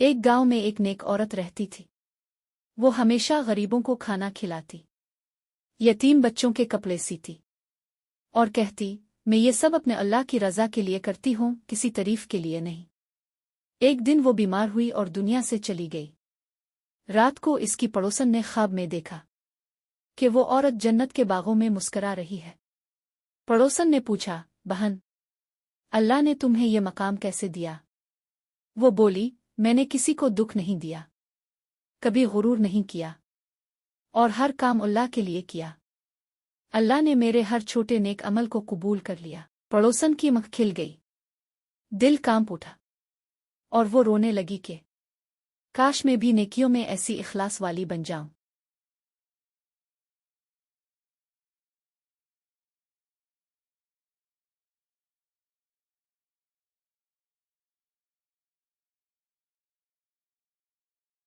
ایک گاؤں میں ایک نیک عورت رہتی تھی۔ وہ ہمیشہ غریبوں کو کھانا کھلاتی، یتیم بچوں کے کپڑے سیتی، اور کہتی، میں یہ سب اپنے اللہ کی رضا کے لیے کرتی ہوں، کسی تعریف کے لیے نہیں۔ ایک دن وہ بیمار ہوئی اور دنیا سے چلی گئی۔ رات کو اس کی پڑوسن نے خواب میں دیکھا کہ وہ عورت جنت کے باغوں میں مسکرا رہی ہے۔ پڑوسن نے پوچھا، بہن، اللہ نے تمہیں یہ مقام کیسے دیا؟ وہ بولی، میں نے کسی کو دکھ نہیں دیا، کبھی غرور نہیں کیا، اور ہر کام اللہ کے لیے کیا۔ اللہ نے میرے ہر چھوٹے نیک عمل کو قبول کر لیا۔ پڑوسن کی آنکھ کھل گئی، دل کانپ اٹھا، اور وہ رونے لگی کہ کاش میں بھی نیکیوں میں ایسی اخلاص والی بن جاؤں۔